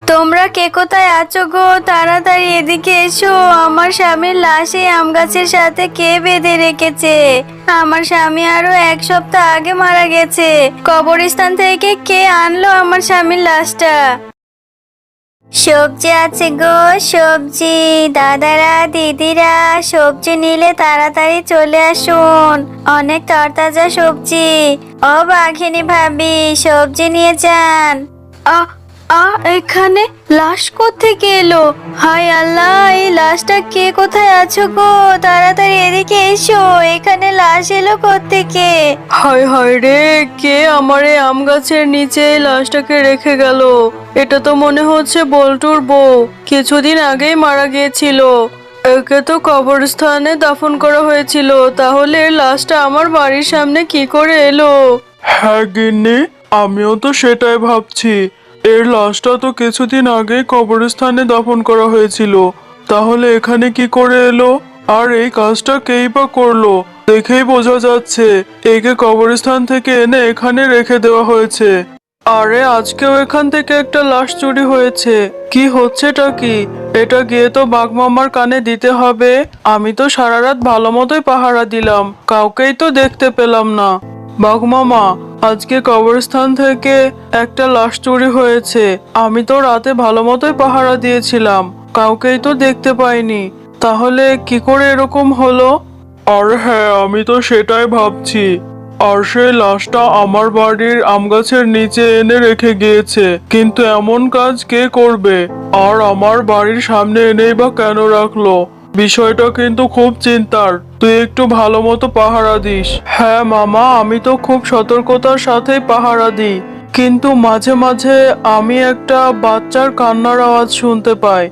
তোমরা কে কোথায় আছো গো? তাড়াতাড়ি এদিকে এসো। আমার স্বামীর লাশ এই আম গাছের সাথে কে বেঁধে রেখেছে? আমার স্বামী আরো 1 সপ্তাহ আগে মারা গেছে। কবরস্থান থেকে কে আনলো আমার স্বামীর লাশটা? সবজি আছে গো, সবজি। দাদারা দিদিরা সবজি নিলে তাড়াতাড়ি চলে আসুন। অনেক তরতাজা সবজি। ও বাঘিনী ভাবি, সবজি নিয়ে যান। আ আ এখানে লাশ কোত্থেকে এলো? হায় আল্লাহ, এই লাশটা কে? কোথায় আছো গো? তাড়াতাড়ি এদিকে এসো। এখানে লাশ এলো কোত্থেকে? হায় হায় রে, কে আমার এই আম গাছের নিচে এই লাশটাকে রেখে গেল? এটা তো মনে হচ্ছে বল্টুর বউ, কিছুদিন আগেই মারা গিয়েছিল। একে তো কবরস্থানে দাফন করা হয়েছিল, তাহলে এর লাশটা আমার বাড়ির সামনে কি করে এলো? হ্যাঁ গিন্নি, আমিও তো সেটাই ভাবছি। এর লাশটা তো কিছুদিন আগেই কবরস্থানে দাফন করা হয়েছিল, তাহলে এখানে কি করে এলো? আর এই কাজটা কেই বা করলো? দেখেই বোঝা যাচ্ছে একে কবরস্থান থেকে এনে এখানে রেখে দেওয়া হয়েছে। আরে আজকেও এখান থেকে একটা লাশ চুরি হয়েছে। কি হচ্ছেটা কি? এটা গিয়ে তো বাঘমামার কানে দিতে হবে। আমি তো সারা রাত ভালো মতোই পাহারা দিলাম, কাউকেই তো দেখতে পেলাম না। বাঘমামা, আজকে কবরস্থান থেকে একটা লাশ চুরি হয়েছে। আমি তো রাতে ভালো মতোই পাহারা দিয়েছিলাম, কাউকেই তো দেখতে পাইনি। তাহলে কি করে এরকম হলো? আর হ্যাঁ, আমি তো সেটাই ভাবছি। আর সেই লাশটা আমার বাড়ির আম গাছের নিচে এনে রেখে গিয়েছে, কিন্তু এমন কাজ কে করবে? আর আমার বাড়ির সামনে এনেই বা কেন রাখলো? বিষয়টা কিন্তু খুব চিন্তার। তুই একটু ভালো মতো পাহারা দিস। হ্যাঁ মামা, আমি তো খুব সতর্কতার সাথেই পাহারা দিই, কিন্তু মাঝে মাঝে আমি একটা বাচ্চার কান্নার আওয়াজ শুনতে পাই।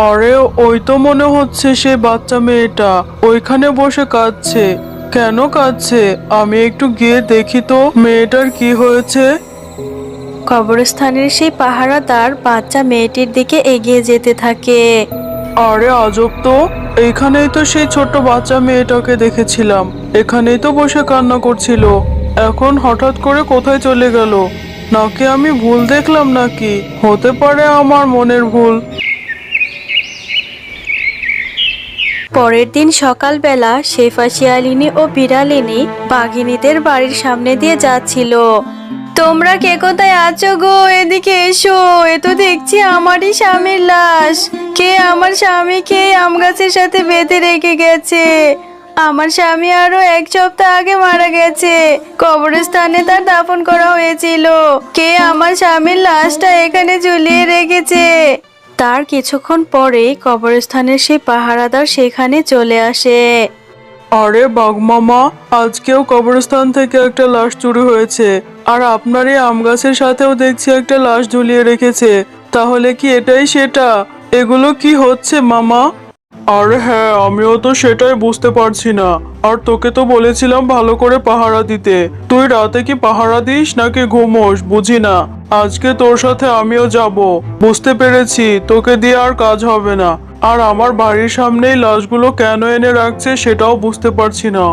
আরে ওই তো মনে হচ্ছে সে বাচ্চা মেয়েটা ওইখানে বসে কাঁদছে। কেন কাঁদছে? আমি একটু গিয়ে দেখি তো মেয়েটার কি হয়েছে। কবরস্থানের সেই পাহারাদার বাচ্চা মেয়েটির দিকে এগিয়ে যেতে থাকে। আরে আজব তো, এইখানেই তো সেই ছোট্ট বাচ্চা মেয়েটাকে দেখেছিলাম। এখানেই তো বসে কান্না করছিল। এখন হঠাৎ করে কোথায় চলে গেল? নাকি আমি ভুল দেখলাম? নাকি হতে পারে আমার মনের ভুল। পরের দিন সকালবেলা শেফা শিয়ালিনী ও বিড়ালিনী বাঘিনীদের বাড়ির সামনে দিয়ে যাচ্ছিল। তোমরা কে কোথায় আছো গো? এদিকে এসো। এ তো দেখছি আমারই স্বামীর লাশ। কে আমার স্বামীকে আম গাছের সাথে বেঁধে রেখে গেছে? আমার স্বামী আরো 1 সপ্তাহ আগে মারা গেছে। কবরস্থানে তার দাফন করা হয়েছিল। কে আমার স্বামীর লাশটা এখানে ঝুলিয়ে রেখেছে? তার কিছুক্ষণ পরেই কবরস্থানের সেই পাহারাদার সেখানে চলে আসে। আরে বাঘমামা, আজকেও কবরস্থান থেকে একটা লাশ চুরি হয়েছে, আর আপনার এই আম গাছের সাথেও দেখছি একটা লাশ ঝুলিয়ে রেখেছে। তাহলে কি এটাই সেটা? এগুলো কি হচ্ছে মামা? আরে হ্যাঁ, আমিও তো সেটাই বুঝতে পারছি না। আর তোকে তো বলেছিলাম ভালো করে পাহারা দিতে। তুই রাতে কি পাহারা দিস নাকি ঘুমোস বুঝি না। আজকে তোর সাথে আমিও যাব। বুঝতে পেরেছি তোকে দিয়ে আর কাজ হবে না। আর আমার বাড়ির সামনেই লাশগুলো কেন এনে রাখছে সেটাও বুঝতে পারছি না।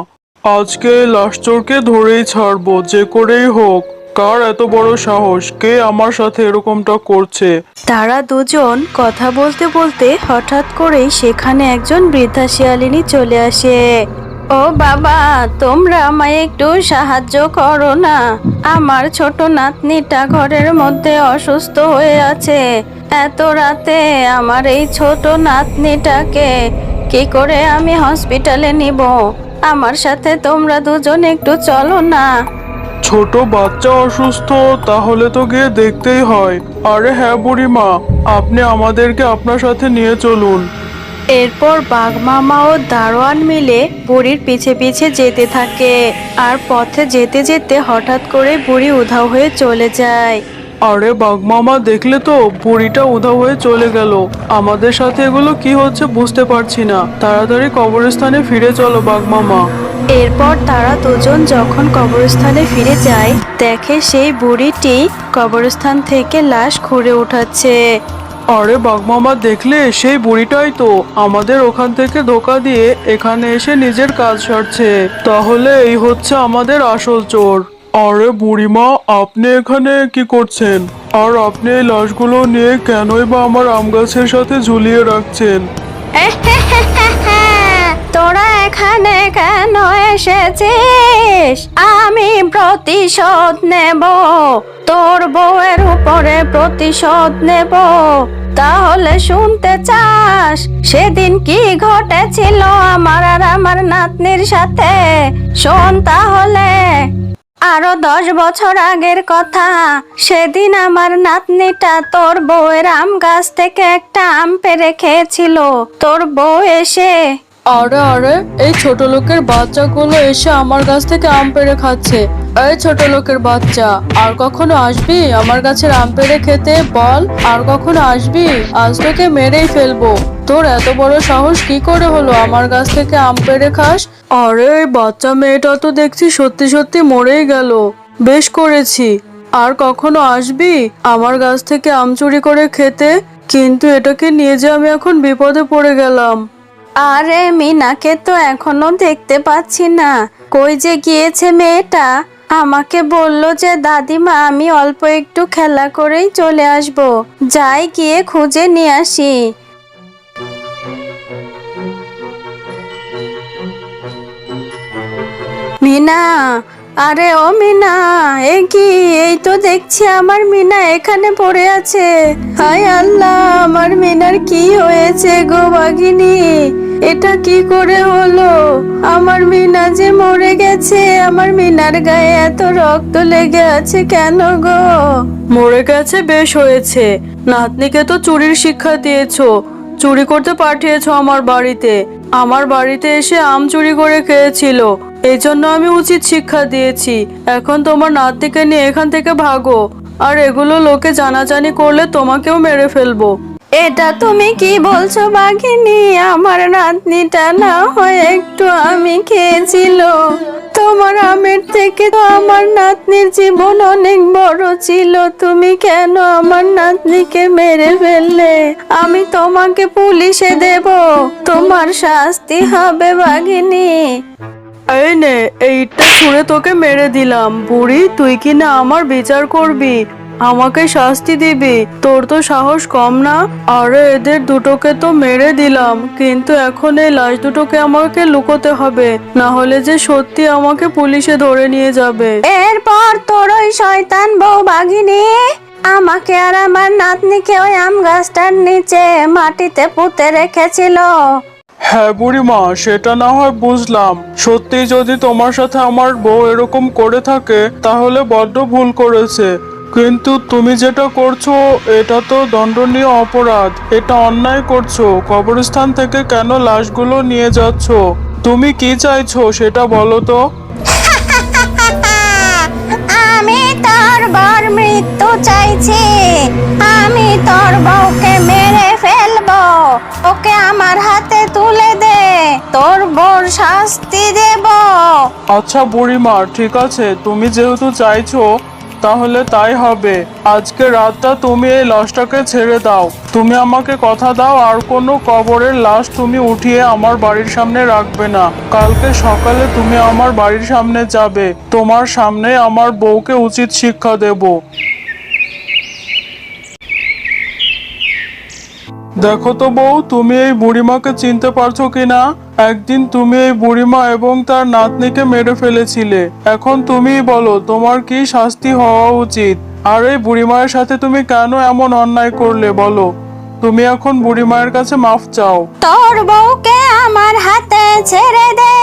আজকে লাশ চোরকে ধরেই ছাড়বো, যে করেই হোক। কার এত বড় সাহস? কে আমার সাথে এরকমটা করছে? তারা দুজন কথা বলতে বলতে হঠাৎ করেই সেখানে একজন বৃদ্ধা শিয়ালিনী চলে আসে। ও বাবা, তোমরা আমায় একটু সাহায্য করো না। আমার ছোট নাতনিটা ঘরের মধ্যে অসুস্থ হয়ে আছে। এত রাতে আমার এই ছোট নাতনিটাকে কি করে আমি হসপিটালে নিব? আমার সাথে তোমরা দুজন একটু চলো না। ছোট বাচ্চা অসুস্থ, তাহলে তো গিয়ে দেখতেই হয়। আরে হ্যাঁ বুড়িমা, আপনি আমাদেরকে আপনার সাথে নিয়ে চলুন। এরপর বাঘমামা ও দারোয়ান মিলে বুড়ির পিছে পিছে যেতে থাকে। আর পথে যেতে যেতে হঠাৎ করে বুড়ি উধাও হয়ে চলে যায়। আরে বাঘমামা, দেখলে তো বুড়িটা উধাও হয়ে চলে গেল। আমাদের সাথে এগুলো কি হচ্ছে বুঝতে পারছি না। তাড়াতাড়ি কবরস্থানে ফিরে চলো বাঘমামা। এরপর তারা দুজন যখন কবরস্থানে ফিরে যায়, দেখে সেই বুড়িটি কবরস্থান থেকে লাশ খুঁড়ে উঠাচ্ছে। আরে বাঘমামা, দেখলে সেই বুড়িটাই তো আমাদের ওখান থেকে ধোকা দিয়ে এখানে এসে নিজের কাজ সারছে। তাহলে এই হচ্ছে আমাদের আসল চোর। আরে বুড়িমা, আপনি এখানে কি করছেন? আর আপনি এই লাশগুলো নিয়ে কেনই বা আমার আম গাছের সাথে ঝুলিয়ে রাখছেন? তোরা এখানে কেন এসেছিস? আমি প্রতিশোধ নেব, তোর বউয়ের উপরে প্রতিশোধ নেব। তাহলে শুনতে চাস সেদিন কি ঘটেছিল আমার আর আমার নাতনির সাথে? শোন তাহলে। আরো 10 বছর আগের কথা। সেদিন আমার নাতনিটা তোর বউয়ের আম গাছ থেকে একটা আম পেড়ে খেয়েছিল। তোর বউ এসে আরে আরে, এই ছোট লোকের বাচ্চাগুলো এসে আমার গাছ থেকে আম পেড়ে খাচ্ছে। এই ছোট লোকের বাচ্চা, আর কখনো আসবি আমার গাছের আম পেড়ে খেতে? বল, আর কখনো আসবি? আজ তোকে মেরেই ফেলবো। তোর এত বড় সাহস কি করে হলো আমার গাছ থেকে আম পেড়ে খাস? আরে এই বাচ্চা মেয়েটা তো দেখছি সত্যি সত্যি মরেই গেল। বেশ করেছি। আর কখনো আসবি আমার গাছ থেকে আম চুরি করে খেতে? কিন্তু এটাকে নিয়ে যে আমি এখন বিপদে পড়ে গেলাম। আরে মিনাকে তো এখনো দেখতে পাচ্ছি না, কই যে গিয়েছে মেয়েটা? আমাকে বলল যে দাদিমা আমি অল্প একটু খেলা করেই চলে আসব। যাই গিয়ে খুঁজে নিয়ে আসি। মিনা, আরে ও মিনা, এ কি? এই তো দেখছি আমার মিনা এখানে পড়ে আছে। হায় আল্লাহ, আমার মিনার কি হয়েছে গো বাঘিনী? এটা কি করে হলো? আমার মিনা যে মরে গেছে। আমার মিনার গায়ে এত রক্ত লেগে আছে কেন গো? মরে গেছে, বেশ হয়েছে। নাতনিকে তো চুরির শিক্ষা দিয়েছো, চুরি করতে পাঠিয়েছো আমার বাড়িতে। আমার বাড়িতে এসে আম চুরি করে খেয়েছিল, এই জন্য আমি উচিত শিক্ষা দিয়েছি। এখন তোমার নাতনিকে নিয়ে এখান থেকে ভাগো, আর এগুলো লোকে জানাজানি করলে তোমাকেও মেরে ফেলবো। এটা তুমি কি বলছো বাঘিনী? আমার নাতনিটা না হয় একটু আমি খেয়েছিল। তোমার আমের থেকে তো আমার নাতনির জীবন অনেক বড় ছিল। তুমি কেন আমার নাতনিকে মেরে ফেললে? আমি তোমাকে পুলিশে দেব, তোমার শাস্তি হবে বাঘিনী। এই নে, এইটা ছুঁড়ে তোকে মেরে দিলাম। বুড়ি, তুই কি না আমার বিচার করবি, আমাকে শাস্তি দিবি? তোর তো সাহস কম না? আরে এদের দুটোকে তো মেরে দিলাম, কিন্তু এখন এই লাশ দুটোকে আমাকে লুকোতে হবে, না হলে যে সত্যি আমাকে পুলিশে ধরে নিয়ে যাবে। এরপর তোর ওই শয়তান বউ বাঘিনী আমাকে আর আমার নাতনিকে ওই আম গাছটার নিচে মাটিতে পুঁতে রেখেছিল। হ্যাঁ বুড়িমা, সেটা না হয় বুঝলাম। সত্যি যদি তোমার সাথে আমার বউ এরকম করে থাকে তাহলে বড্ড ভুল করেছে। কিন্তু তুমি যেটা করছো এটা তো দণ্ডনীয় অপরাধ। এটা অন্যায় করছো। কবরস্থান থেকে কেন লাশগুলো নিয়ে যাচ্ছো? তুমি কি চাইছো সেটা বলো তো। আমি তোর বর মৃত্যু চাইছি। আমি তোর বউকে মেরে ফেলবো। ওকে আমার হাতে তুলে দে, তোর বউর শাস্তি দেব। আচ্ছা বুড়িমা, ঠিক আছে, তুমি যেহেতু চাইছো তাহলে তাই হবে। আজকে রাতটা তুমি এই লাশটাকে ছেড়ে দাও। তুমি আমাকে কথা দাও আর কোনো কবরের লাশ তুমি উঠিয়ে আমার বাড়ির সামনে রাখবে না। কালকে সকালে তুমি আমার বাড়ির সামনে যাবে, তোমার সামনে আমার বউকে উচিত শিক্ষা দেব। দেখো তো বউ, তুমি এই বুড়িমাকে চিনতে পারছো কিনা? একদিন তুমি এই বুড়িমা এবং তার নাতনিকে মেরে ফেলেছিলে। এখন তুমিই বলো তোমার কি শাস্তি হওয়া উচিত। আর এই বুড়িমায়ের সাথে তুমি কেন এমন অন্যায় করলে বলো? তুমি এখন বুড়িমায়ের কাছে মাফ চাও। তোর বউকে আমার হাতে ছেড়ে দে,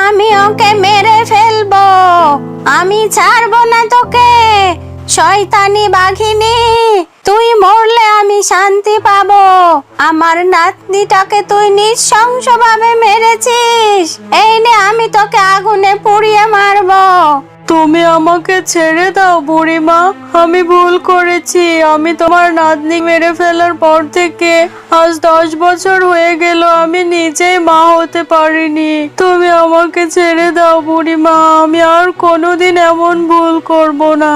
আমি ওকে মেরে ফেলবো। আমি ছাড়বো না তোকে। শয়তানি বাঘিনী, তুই মরলে আমি শান্তি পাবো। আমার নাতনিটাকে তুই নৃশংসভাবে মেরেছিস। এই নে, আমি তোকে আগুনে পুড়িয়ে মারবো। তুমি আমাকে ছেড়ে দাও বুড়িমা, আমি ভুল করেছি। আমি তোমার নাতনি মেরে ফেলার পর থেকে আজ 10 বছর হয়ে গেল আমি নিজেই মা হতে পারিনি। তুমি আমাকে ছেড়ে দাও বুড়িমা, আমি আর কোনোদিন এমন ভুল করব না।